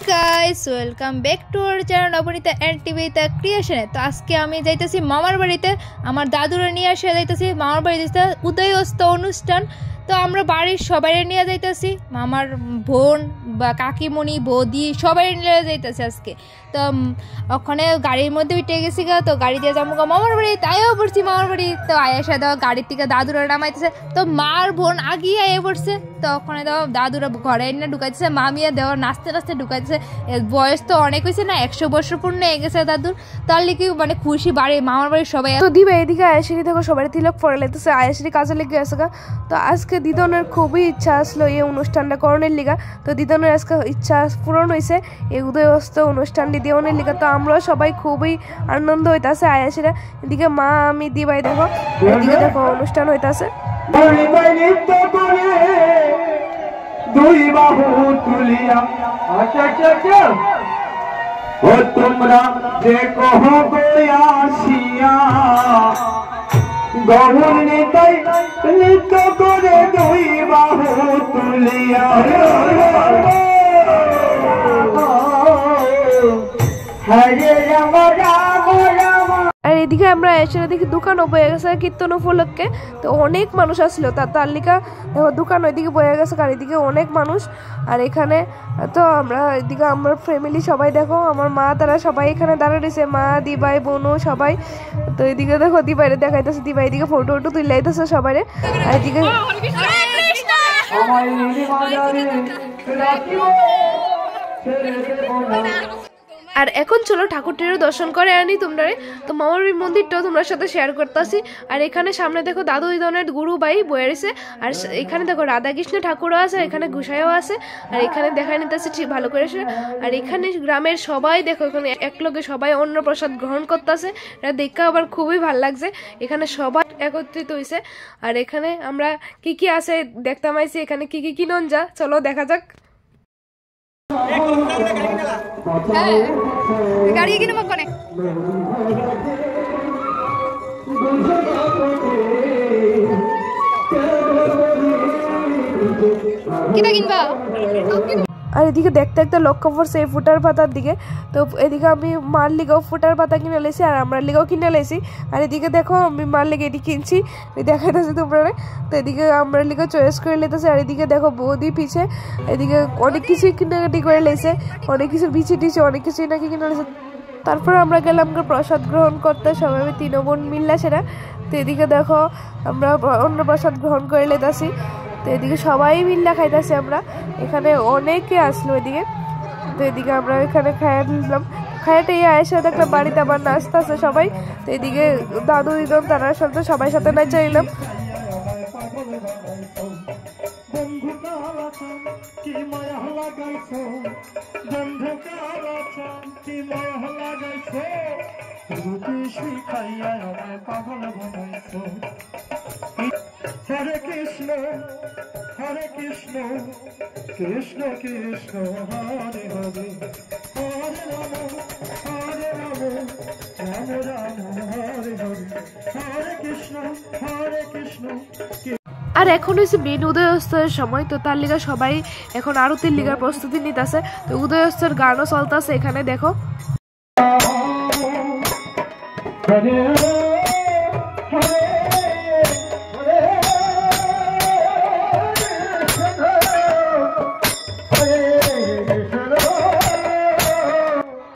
Guys welcome back to our channel Nabanita and টিভিতা ক্রিয়েশনে। তো আজকে আমি যাইতেছি মামার বাড়িতে, আমার দাদুরা নিয়ে আসে যাইতেছি মামার বাড়িতে উদয় অস্ত অনুষ্ঠান। তো আমরা বাড়ির সবাই নিয়ে যাইতেছি, মামার বোন বা কাকিমণি বৌদি সবাই নিয়ে যাইতেছি আজকে। তো ওখানে গাড়ির মধ্যে উঠে গেছি গা, তো গাড়ি দিয়ে যাবো মামার বাড়ি, তাইও পড়ছি মামার বাড়ি। তো আয়েসা দাও গাড়ির থেকে দাদুরা নামাইতেছে, তো মার বোন আগিয়ে আয়ে পড়ছে। তো ওখানে দাও দাদুরা ঘরে এনে ঢুকাইতেছে, মামিয়া দেওয়া নাচতে নাচতে ঢুকাইতেছে। বয়স তো অনেক হয়েছে না, 100 বছর পূর্ণ হয়ে গেছে দাদুর। তার লিখে মানে খুশি বাড়ি মামার বাড়ির সবাই। তো দিবা এদিকে আয়েশারি দেখো সবাই তিলক পরে লেগেছে, আয়েশারি কাজে লেগে আসে গা। তো আজকে দিদনের খুবই ইচ্ছা আসলো এই অনুষ্ঠানটা করণের লিগা। তো দিদনের আজকে ইচ্ছা পূরণ হয়েছে এই উদয় অস্ত অনুষ্ঠানটি দেওয়ানের লিগা। তো আমরাও সবাই খুবই আনন্দ হইতাছে আয়েশারা। এদিকে মা আমি দিবাই দেখো, এদিকে দেখো অনুষ্ঠান হইতাছে। দুই বাহু তুলিয়া ও তোমরা যে কহ গয়াসিয়া গৌর নিতাই নৃত্য করে দুই বাহু তুলিয়া হরে রাম রাম রাম। আর এদিকে আমরা এসে দেখি দোকানও বয়ে গেছে কীর্তন উপলক্ষে। তো অনেক মানুষ আসলো, তার লিখা দেখো দোকান ওইদিকে বয়ে গেছে, আর এদিকে অনেক মানুষ। আর এখানে তো আমরা এদিকে আমার ফ্যামিলি সবাই দেখো, আমার মা তারা সবাই এখানে দাঁড়িয়ে রয়েছে, মা দিবাই বোনও সবাই। তো এদিকে দেখো দিবাই দেখাইতেছে, দিবাই এদিকে ফটো টটো তুলে আইতেছে সবাই। আর এদিকে আর এখন চলো ঠাকুরটিরও দর্শন করে আনি তোমরা। তো মামার মন্দিরটাও তোমার সাথে শেয়ার করতেছি। আর এখানে সামনে দেখো দাদু দিদনের গুরু বাই বয়ে রয়েছে। আর এখানে দেখো রাধাকৃষ্ণ ঠাকুরও আছে, এখানে গুসাইও আছে। আর এখানে দেখাই নিতেছে ঠিক ভালো করে। আর এখানে গ্রামের সবাই দেখো এখানে একলগে সবাই অন্ন প্রসাদ গ্রহণ করতেছে, এটা দেখে আবার খুবই ভালো লাগছে। এখানে সবাই একত্রিত হয়েছে। আর এখানে আমরা কি কি আছে দেখতে পাইছি, এখানে কি কি কিনন যা চলো দেখা যাক। গাড়ি কিনবো কোনে কিনা কিনবা। আর এদিকে দেখতে দেখতে লক্ষ্য পড়ছে এই ফুটার পাতার দিকে। তো এদিকে আমি মার লিগেও ফুটার পাতা কিনে লেছি, আর আমরা লিগেও কিনে লেছি। আর এদিকে দেখো আমি মার লিগে এটি কিনছি, দেখাইতেছি তোমরা। তো এদিকে আমরা লিগে চয়েস করে লেতেছে। আর এদিকে দেখো বৌদি পিছে এদিকে অনেক কিছুই কিনাকাটি করে লেছে, অনেক কিছু বিছে টিছে অনেক কিছুই নাকি কিনে লেছে। তারপর আমরা গেলাম প্রসাদ গ্রহণ করতে, সবাই তিন বোন মিললা সেটা। তো এদিকে দেখো আমরা অন্য প্রসাদ গ্রহণ করে লেতেছি। তো এদিকে সবাই মিল্লা খাইতেছি আমরা, এখানে অনেকে আসলো এদিকে। তো এদিকে আমরা এখানে খাইয়া নিলাম, খাইয়াটা এই আয়ের একটা বাড়িতে আবার নাচতে আছে সবাই। তো এদিকে দাদু দিদন তারা সাথে সবাই সাথে নাচা নিলাম। হরে কৃষ্ণ হরে কৃষ্ণ কৃষ্ণ কৃষ্ণ হরে হরে হরে রাম রাম রাম হরে হরে হরে কৃষ্ণ হরে কৃষ্ণ। আর এখন হয়েছে মেন উদয় অস্তের সময়। তো তার লিগা সবাই এখন আরতির লিগার প্রস্তুতি নিতেছে। তো উদয় অস্তের গানও চলতেছে এখানে দেখো।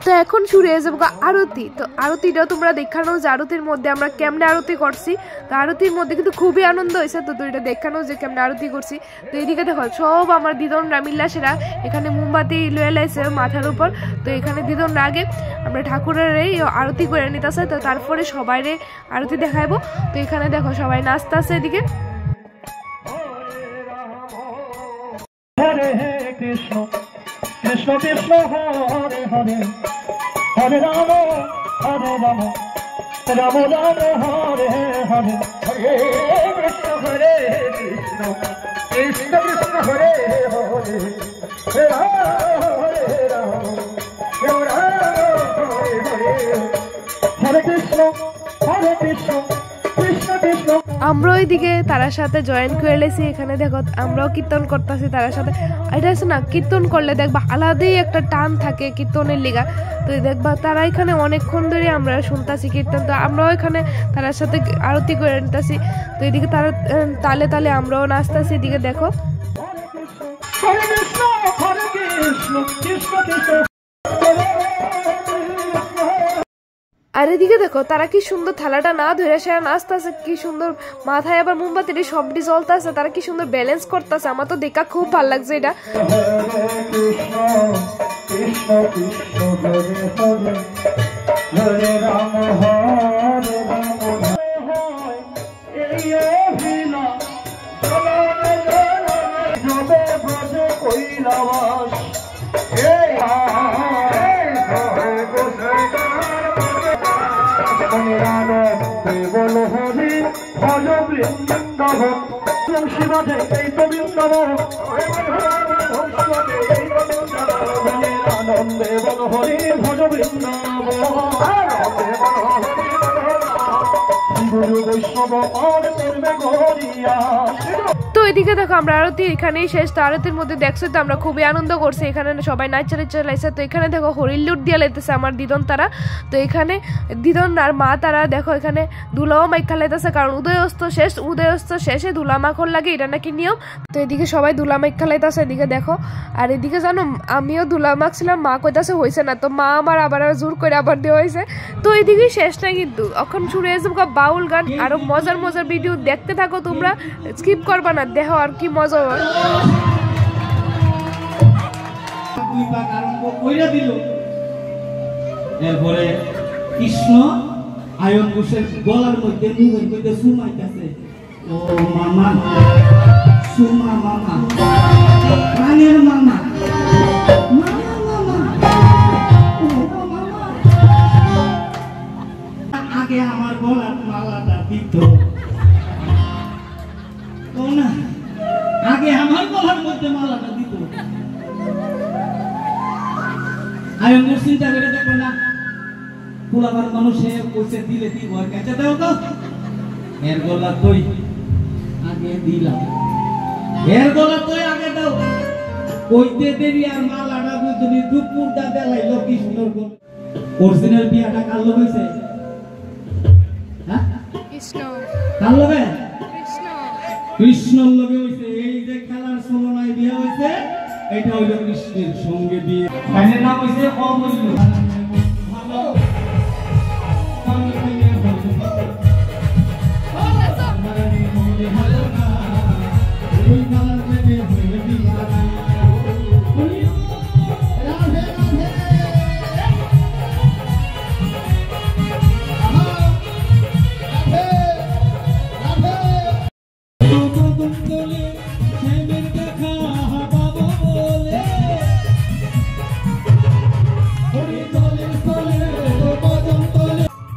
তো এখন শুরু হয়ে যাবো আরতি। তো আরতিটাও তোমরা দেখানো যে আরতির মধ্যে আমরা কেমনে আরতি করছি। তো আরতির মধ্যে কিন্তু খুবই আনন্দ হয়েছে। তো দুইটা দেখানো যে কেমনে আরতি করছি। তো এইদিকে দেখো সব আমার দিদনরা মিল্লা সেরা এখানে মোমবাতি লয়ে লাইছে মাথার উপর। তো এখানে দিদনরা আগে আমরা ঠাকুরের এই আরতি করে নিতেছে, তো তারপরে সবাই আরতি দেখাইবো। তো এখানে দেখো সবাই নাচতে আছে এদিকে। হরে কৃষ্ণ কৃষ্ণ কৃষ্ণ হরে হরে হরে রাম রাম রাম হরে হরে হরে কৃষ্ণ হরে কৃষ্ণ কৃষ্ণ কৃষ্ণ হরে হরে হরে রাম হরে কৃষ্ণ হরে কৃষ্ণ কৃষ্ণ কৃষ্ণ। আমরা ওইদিকে তার সাথে জয়েন করে লেছি। এখানে দেখো আমরাও কীর্তন করতেছি। দেখতেছি তার সাথে। এটা আছে না, কীর্তন করলে দেখবা আলাদাই একটা টান থাকে কীর্তনের লিগা। তো দেখবা তারা এখানে অনেকক্ষণ ধরে আমরা শুনতেছি কীর্তন, তো আমরাও এখানে তার সাথে আরতি করে নিতেছি। তো এদিকে তারা তালে তালে আমরাও নাচতেছি। এদিকে দেখো আর এদিকে দেখো তারা কি সুন্দর থালাটা না ধরে সে নাচতেছে, কি সুন্দর মাথায় আবার মোমবাতি সবটি জ্বলতেছে, তারা কি সুন্দর ব্যালেন্স করতেছে। আমার তো দেখা খুব ভালো লাগছে এটা। তো এদিকে দেখো আমরা আরতি এখানেই শেষ। তো আরতির মধ্যে দেখছো তো আমরা খুবই আনন্দ করছি, এখানে সবাই নাচা লাইছে। তো এখানে দেখো হরিল লুট দিয়ে লাইতেছে আমার দিদন তারা। তো এখানে দিদন আর মা তারা দেখো এখানে ধুলাও মাইখা লাইতেছে, কারণ উদয়স্ত শেষে ধুলা মাখন লাগে, এটা নাকি নিয়ম। তো এদিকে সবাই ধুলা মাইখা লাইতেছে। এদিকে দেখো আর এদিকে জানো আমিও ধুলা মাখছিলাম, মা কইতাছে হয়েছে না, তো মা আমার আবার জোর করে আবার দেওয়া হয়েছে। তো এদিকে শেষ না, কিন্তু এখন শুরু হয়েছে বাউল গান। আরো মজার মজার ভিডিও দেখতে থাকো তোমরা, স্কিপ করবা না, দেখো আর কি মজা হয়। এরপরে কৃষ্ণ আয়ন ঘোষের গলার মধ্যে মুখের মধ্যে সুমাইতেছে, ও মামা সুমা মামা প্রাণের মামা মামা মামা ও মামা। আগে আমার গলার মালাটা দিত না, আগে আমার গলার মধ্যে মালাটা দিত। আয়ন ঘোষ চিন্তা করে দেখো না, পোলাবার মানুষে কইছে দিলে দিব, আর কাছে দাও তো এর গলা তুই আগে দিলাম, এর গলা তুই আগে দাও কইতে দেরি। আর মালাটা তুমি দুপুরটা দেলাইলো কৃষ্ণর গলা। অরিজিনাল বিয়াটা কার লগে হইছে? হ্যাঁ কৃষ্ণ কার লগে? কৃষ্ণ কৃষ্ণর লগে হইছে। এই যে খেলার সময় বিয়া হইছে, এটা হইল কৃষ্ণের সঙ্গে বিয়ে। এর নাম হইছে অমূল্য।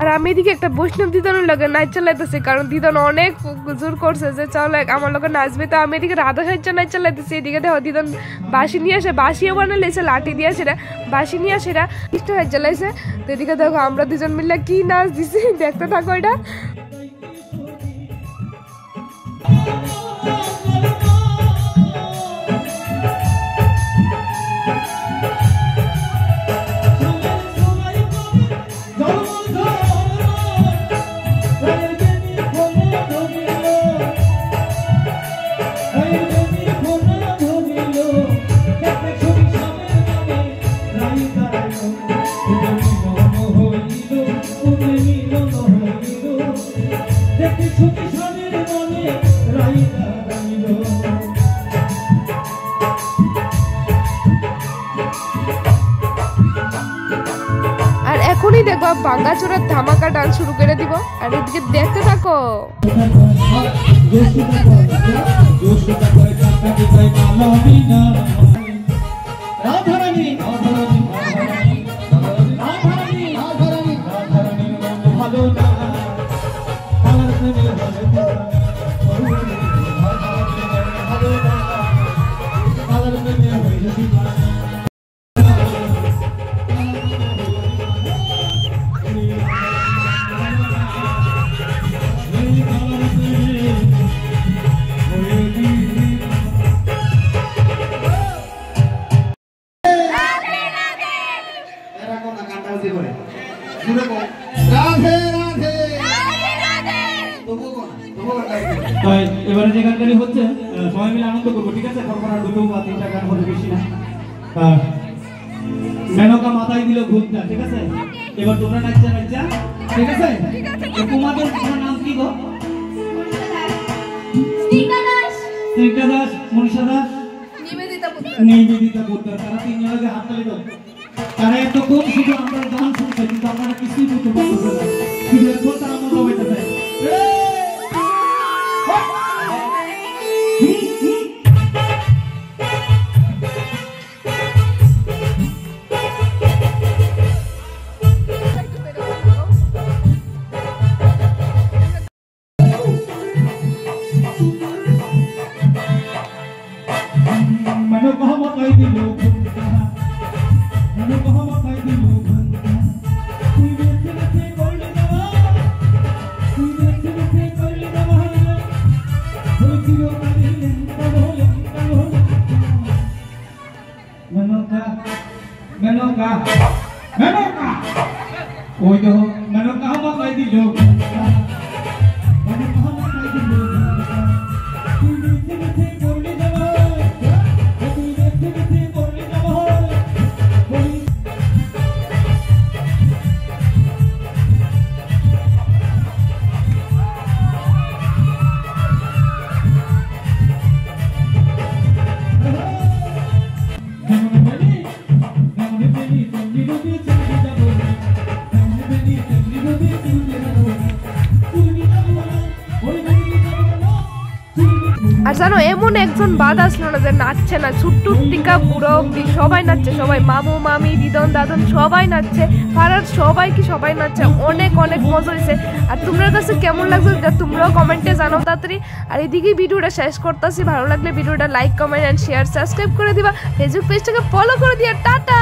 আর আমি এদিকে একটা বৈষ্ণব দিদনের লগে নাচ চালাইতেছি, কারণ দিদন অনেক জোর করছে যে চল আমার লগে নাচবে। তো আমি এদিকে রাধা সাহায্য নাচ চালাইতেছি। এদিকে দেখো দিদন বাঁশি নিয়ে আসে, বাঁশিও বানাইছে লাঠি দিয়ে সেটা, বাঁশি নিয়ে সেটা কৃষ্ণ হাত চালাইছে। তো এদিকে দেখো আমরা দুজন মিলে কি নাচ দিছি, দেখতে থাকো এটা। আর এখনই দেখো ভাঙ্গাচোরার ধামাকা ডান্স শুরু করে দিব, আর এদিকে দেখতে থাকো। বন্ধ করবো, ঠিক আছে? খরখরা দুটো বা তিনটা গান হবে, বেশি না। মেনকা মাথায় দিল ঘুরটা, ঠিক আছে? এবার তোমরা নাচা, ঠিক আছে? তোমাদের নাম কি গো? স্নিগ্ধা দাস, মনীষা দাস, নিবেদিতা পোদ্দার। তারা তিনজন আগে হাততালি দাও। তারা এতক্ষণ শুধু আমরা গান শুনছে, কিন্তু আপনারা কিছুই বুঝতে পারতেছেন না। শুধু এখন তারা মজা পাইতেছে। ওই দেখো মেনকা মাথায় দিল আর জানো এমন একজন বাদ আসলো না যে নাচছে না, ছোট্ট টিকা বুড়ো অব্দি সবাই নাচছে, সবাই মামু মামি দিদন দাদন সবাই নাচছে, পাড়ার সবাই নাচছে, অনেক অনেক মজা হয়েছে। আর তোমার কাছে কেমন লাগছে তোমরাও কমেন্টে জানাও তাড়াতাড়ি। আর এদিকে ভিডিওটা শেষ করতেছি, ভালো লাগলে ভিডিওটা like comment and share subscribe করে দিবা, ফেসবুক পেজটাকে ফলো করে দিয়া। টাটা।